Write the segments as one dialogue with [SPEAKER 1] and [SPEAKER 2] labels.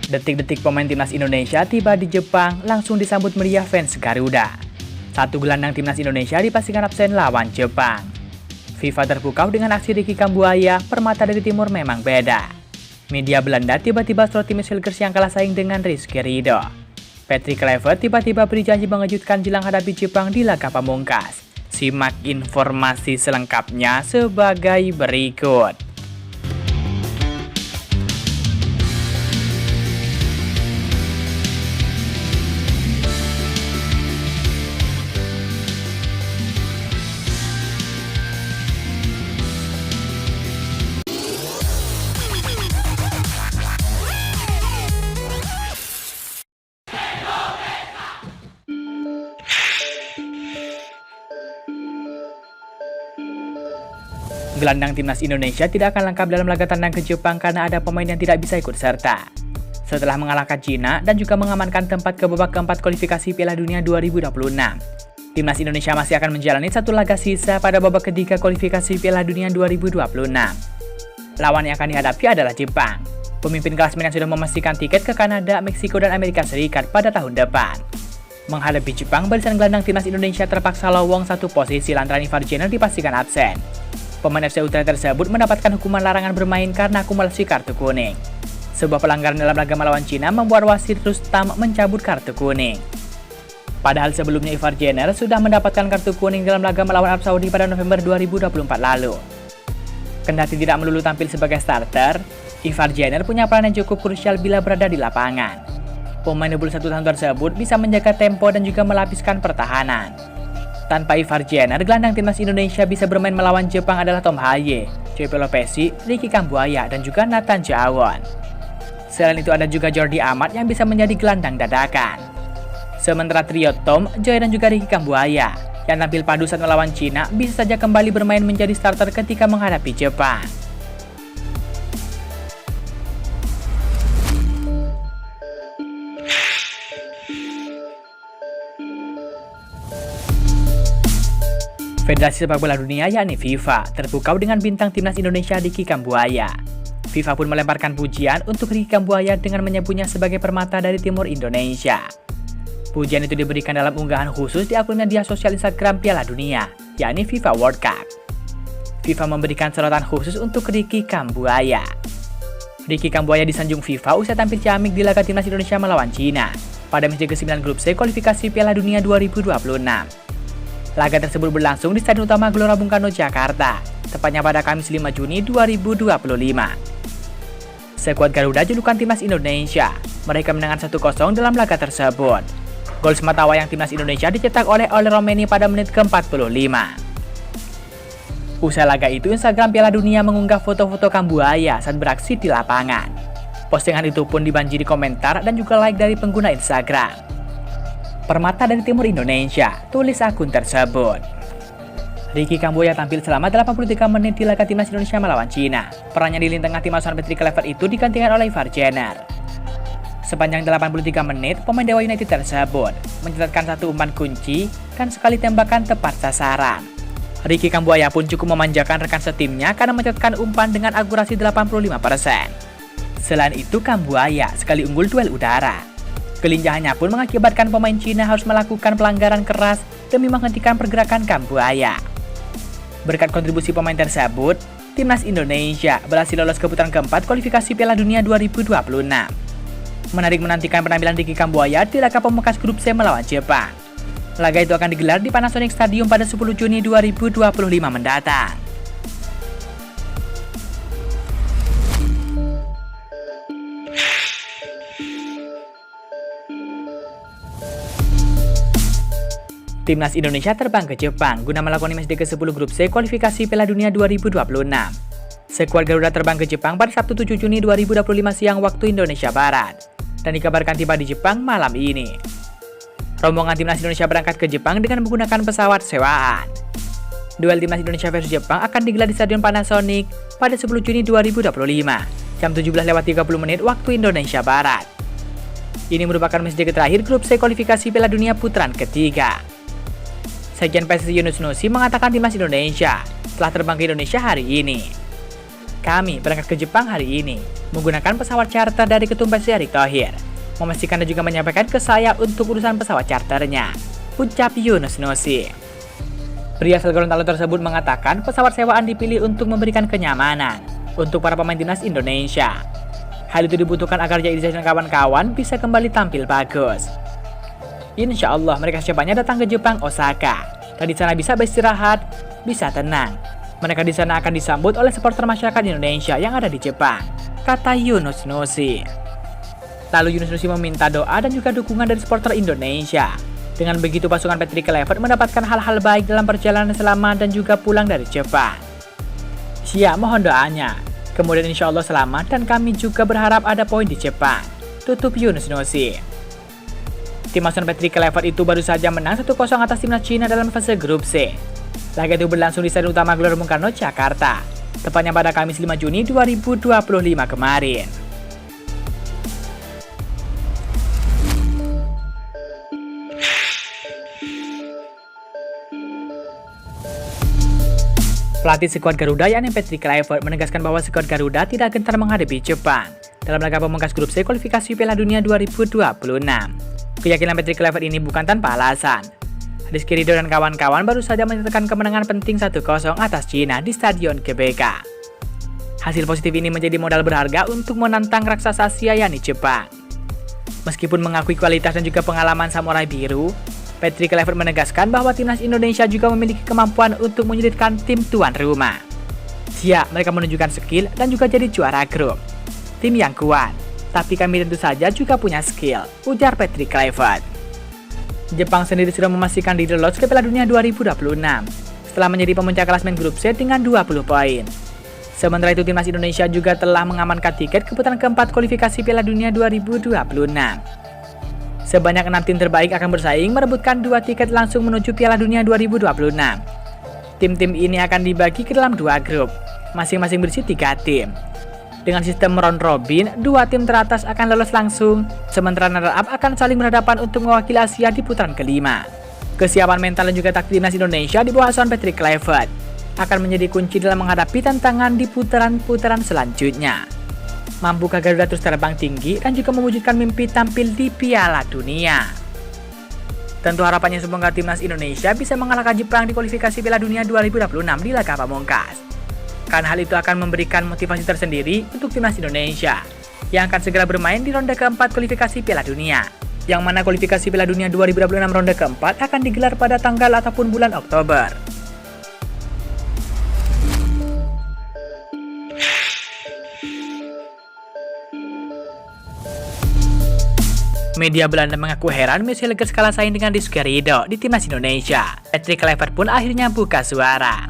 [SPEAKER 1] Detik-detik pemain timnas Indonesia tiba di Jepang langsung disambut meriah fans Garuda. Satu gelandang timnas Indonesia dipastikan absen lawan Jepang. FIFA terpukau dengan aksi Ricky Kambuaya, permata dari timur memang beda. Media Belanda tiba-tiba sorot tim Wilkers yang kalah saing dengan Rizky Ridho. Patrick Kluivert tiba-tiba beri janji mengejutkan jelang hadapi Jepang di laga pamungkas. Simak informasi selengkapnya sebagai berikut. Gelandang timnas Indonesia tidak akan lengkap dalam laga tandang ke Jepang karena ada pemain yang tidak bisa ikut serta. Setelah mengalahkan Cina dan juga mengamankan tempat ke babak keempat kualifikasi Piala Dunia 2026, timnas Indonesia masih akan menjalani satu laga sisa pada babak ketiga kualifikasi Piala Dunia 2026. Lawan yang akan dihadapi adalah Jepang, pemimpin klasemen yang sudah memastikan tiket ke Kanada, Meksiko, dan Amerika Serikat pada tahun depan. Menghadapi Jepang, barisan gelandang timnas Indonesia terpaksa lowong satu posisi lantaran Ivar Jenner dipastikan absen. Pemain FC Utrecht tersebut mendapatkan hukuman larangan bermain karena akumulasi kartu kuning. Sebuah pelanggaran dalam laga melawan Cina membuat wasit Rustam mencabut kartu kuning. Padahal sebelumnya Ivar Jenner sudah mendapatkan kartu kuning dalam laga melawan Arab Saudi pada November 2024 lalu. Kendati tidak melulu tampil sebagai starter, Ivar Jenner punya peran yang cukup krusial bila berada di lapangan. Pemain 21 tahun tersebut bisa menjaga tempo dan juga melapiskan pertahanan. Tanpa Ivar Jenner, gelandang timnas Indonesia bisa bermain melawan Jepang adalah Tom Haye, Joey Pelopesi, Ricky Kambuaya, dan juga Nathan Jawon. Selain itu ada juga Jordi Amat yang bisa menjadi gelandang dadakan. Sementara trio Tom, Joey, dan juga Ricky Kambuaya yang tampil padu saat melawan Cina bisa saja kembali bermain menjadi starter ketika menghadapi Jepang. Federasi Sepak Bola Dunia yakni FIFA terpukau dengan bintang timnas Indonesia Ricky Kambuaya. FIFA pun melemparkan pujian untuk Ricky Kambuaya dengan menyebutnya sebagai permata dari timur Indonesia. Pujian itu diberikan dalam unggahan khusus di akun media sosial Instagram Piala Dunia, yakni FIFA World Cup. FIFA memberikan sorotan khusus untuk Ricky Kambuaya. Ricky Kambuaya disanjung FIFA usai tampil ciamik di laga timnas Indonesia melawan Cina pada match ke-9 grup C kualifikasi Piala Dunia 2026. Laga tersebut berlangsung di Stadion Utama Gelora Bung Karno, Jakarta, tepatnya pada Kamis 5 Juni 2025. Skuad Garuda julukan timnas Indonesia, mereka menangkan 1-0 dalam laga tersebut. Gol sematawayang timnas Indonesia dicetak oleh Romeni pada menit ke-45. Usai laga itu, Instagram Piala Dunia mengunggah foto-foto Kambuaya saat beraksi di lapangan. Postingan itu pun dibanjiri komentar dan juga like dari pengguna Instagram. Permata dari timur Indonesia, tulis akun tersebut. Ricky Kambuaya tampil selama 83 menit di laga timnas Indonesia melawan Cina. Perannya di lini tengah tim asuhan Patrick Kluivert itu digantikan oleh Ivar Jenner. Sepanjang 83 menit, pemain Dewa United tersebut mencatatkan satu umpan kunci dan sekali tembakan tepat sasaran. Ricky Kambuaya pun cukup memanjakan rekan setimnya karena mencatatkan umpan dengan akurasi 85%. Selain itu, Kambuaya sekali unggul duel udara. Kelincahannya pun mengakibatkan pemain Cina harus melakukan pelanggaran keras demi menghentikan pergerakan Kambuaya. Berkat kontribusi pemain tersebut, timnas Indonesia berhasil lolos ke putaran keempat kualifikasi Piala Dunia 2026. Menarik menantikan penampilan Ricky Kambuaya di laga pamungkas grup C melawan Jepang. Laga itu akan digelar di Panasonic Stadium pada 10 Juni 2025 mendatang. Timnas Indonesia terbang ke Jepang guna melakukan match ke-10 grup C kualifikasi Piala Dunia 2026. Skuad Garuda terbang ke Jepang pada Sabtu 7 Juni 2025 siang waktu Indonesia Barat dan dikabarkan tiba di Jepang malam ini. Rombongan timnas Indonesia berangkat ke Jepang dengan menggunakan pesawat sewaan. Duel timnas Indonesia versus Jepang akan digelar di Stadion Panasonic pada 10 Juni 2025 jam 17.30 waktu Indonesia Barat. Ini merupakan match terakhir grup C kualifikasi Piala Dunia putaran ketiga. Sekjen PSSI Yunus Nusi mengatakan timnas Indonesia telah terbang ke Indonesia hari ini. Kami berangkat ke Jepang hari ini, menggunakan pesawat charter dari Ketum PSSI Erick Thohir. Memastikan dan juga menyampaikan ke saya untuk urusan pesawat charternya, ucap Yunus Nusi. Pria asal Gorontalo tersebut mengatakan pesawat sewaan dipilih untuk memberikan kenyamanan untuk para pemain timnas Indonesia. Hal itu dibutuhkan agar Jaiza dan kawan-kawan bisa kembali tampil bagus. Insya Allah mereka secepatnya datang ke Jepang, Osaka, dan di sana bisa beristirahat, bisa tenang. Mereka di sana akan disambut oleh supporter masyarakat Indonesia yang ada di Jepang, kata Yunus Nusi. Lalu Yunus Nusi meminta doa dan juga dukungan dari supporter Indonesia. Dengan begitu pasukan Patrick Kluivert mendapatkan hal-hal baik dalam perjalanan selamat dan juga pulang dari Jepang. Siap, mohon doanya. Kemudian insya Allah selamat dan kami juga berharap ada poin di Jepang, tutup Yunus Nusi. Tim asuhan Patrick Kluivert itu baru saja menang 1-0 atas timnas Cina dalam fase grup C. Laga itu berlangsung di Stadion Utama Gelora Bung Karno, Jakarta, tepatnya pada Kamis 5 Juni 2025 kemarin. Pelatih skuad Garuda yakni Patrick Kluivert menegaskan bahwa skuad Garuda tidak gentar menghadapi Jepang dalam laga pemungkas grup C kualifikasi Piala Dunia 2026. Keyakinan Patrick Kluivert ini bukan tanpa alasan. Rizky Ridho dan kawan-kawan baru saja menyatakan kemenangan penting 1-0 atas Cina di Stadion GBK. Hasil positif ini menjadi modal berharga untuk menantang raksasa Asia yakni Jepang. Meskipun mengakui kualitas dan juga pengalaman Samurai Biru, Patrick Kluivert menegaskan bahwa timnas Indonesia juga memiliki kemampuan untuk menyulitkan tim tuan rumah. Siap, mereka menunjukkan skill dan juga jadi juara grup. Tim yang kuat, tapi kami tentu saja juga punya skill, ujar Patrick Kluivert. Jepang sendiri sudah memastikan diri lolos ke Piala Dunia 2026 setelah menjadi pemuncak klasemen grup C dengan 20 poin. Sementara itu timnas Indonesia juga telah mengamankan tiket ke putaran keempat kualifikasi Piala Dunia 2026. Sebanyak 6 tim terbaik akan bersaing merebutkan 2 tiket langsung menuju Piala Dunia 2026. Tim-tim ini akan dibagi ke dalam 2 grup, masing-masing berisi 3 tim. Dengan sistem round robin, 2 tim teratas akan lolos langsung, sementara runner-up akan saling berhadapan untuk mewakili Asia di putaran kelima. Kesiapan mental dan juga taktik timnas Indonesia di bawah asuhan Patrick Kluivert akan menjadi kunci dalam menghadapi tantangan di putaran-putaran selanjutnya. Mampukah Garuda terus terbang tinggi dan juga mewujudkan mimpi tampil di Piala Dunia? Tentu harapannya semoga timnas Indonesia bisa mengalahkan Jepang di kualifikasi Piala Dunia 2026 di laga pamungkas. Karena hal itu akan memberikan motivasi tersendiri untuk timnas Indonesia yang akan segera bermain di ronde keempat kualifikasi Piala Dunia, yang mana kualifikasi Piala Dunia 2026 ronde keempat akan digelar pada tanggal ataupun bulan Oktober. Media Belanda mengaku heran Miss Hilgers kalah saing dengan Rizky Ridho di timnas Indonesia. Patrick Kluivert pun akhirnya buka suara.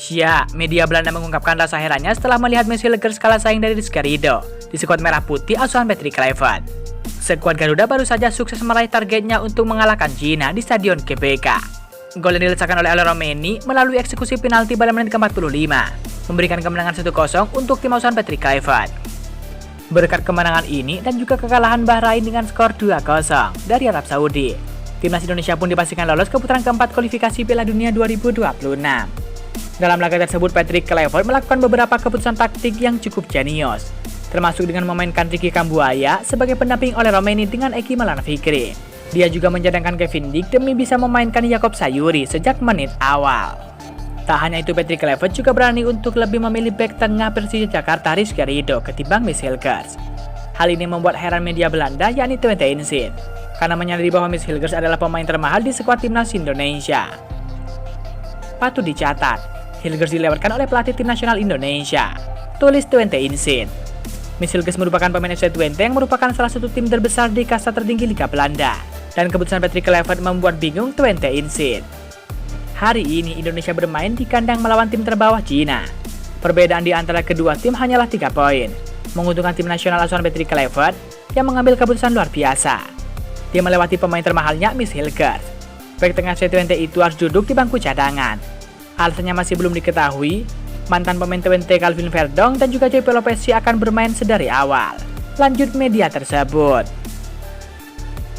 [SPEAKER 1] Ya, media Belanda mengungkapkan rasa herannya setelah melihat Miss Hilgers kalah saing dari Rizky Ridho di skuad merah putih asuhan Patrick Kluivert. Skuad Garuda baru saja sukses meraih targetnya untuk mengalahkan Cina di Stadion GBK. Gol yang diletakkan oleh Romeni melalui eksekusi penalti pada menit ke-45, memberikan kemenangan 1-0 untuk tim asuhan Patrick Kluivert. Berkat kemenangan ini dan juga kekalahan Bahrain dengan skor 2-0 dari Arab Saudi, timnas Indonesia pun dipastikan lolos ke putaran keempat kualifikasi Piala Dunia 2026. Dalam laga tersebut, Patrick Kluivert melakukan beberapa keputusan taktik yang cukup jenius, termasuk dengan memainkan Ricky Kambuaya sebagai pendamping oleh Romeni dengan Eki Maulana Fikri. Dia juga menjadangkan Kevin Dick demi bisa memainkan Yakob Sayuri sejak menit awal. Tak hanya itu, Patrick Kluivert juga berani untuk lebih memilih bek tengah Persija Jakarta Rizky Ridho ketimbang Miss Hilgers. Hal ini membuat heran media Belanda yakni Twente Insight, karena menyadari bahwa Miss Hilgers adalah pemain termahal di skuad timnas Indonesia. Patut dicatat, Hilgers dilewatkan oleh pelatih tim nasional Indonesia, tulis Twente Insight. Miss Hilgers merupakan pemain FC Twente yang merupakan salah satu tim terbesar di kasta tertinggi Liga Belanda, dan keputusan Patrick Kluivert membuat bingung Twente Insight. Hari ini Indonesia bermain di kandang melawan tim terbawah Cina. Perbedaan di antara kedua tim hanyalah 3 poin, menguntungkan tim nasional asuhan Patrick Kluivert yang mengambil keputusan luar biasa. Dia melewati pemain termahalnya Miss Hilgers. Bek tengah FC Twente itu harus duduk di bangku cadangan. Alasannya masih belum diketahui. Mantan pemain Twente Calvin Verdong dan juga JP Lopez akan bermain sedari awal, lanjut media tersebut.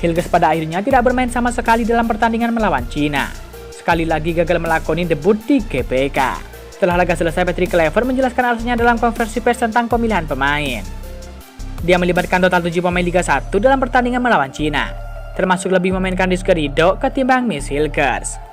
[SPEAKER 1] Hilgers pada akhirnya tidak bermain sama sekali dalam pertandingan melawan Cina. Sekali lagi gagal melakoni debut di GBK. Setelah laga selesai, Patrick Kluivert menjelaskan alasannya dalam konferensi pers tentang pemilihan pemain. Dia melibatkan total 7 pemain Liga 1 dalam pertandingan melawan Cina, termasuk lebih memainkan Rizky Ridho ketimbang Mitch Hilgers.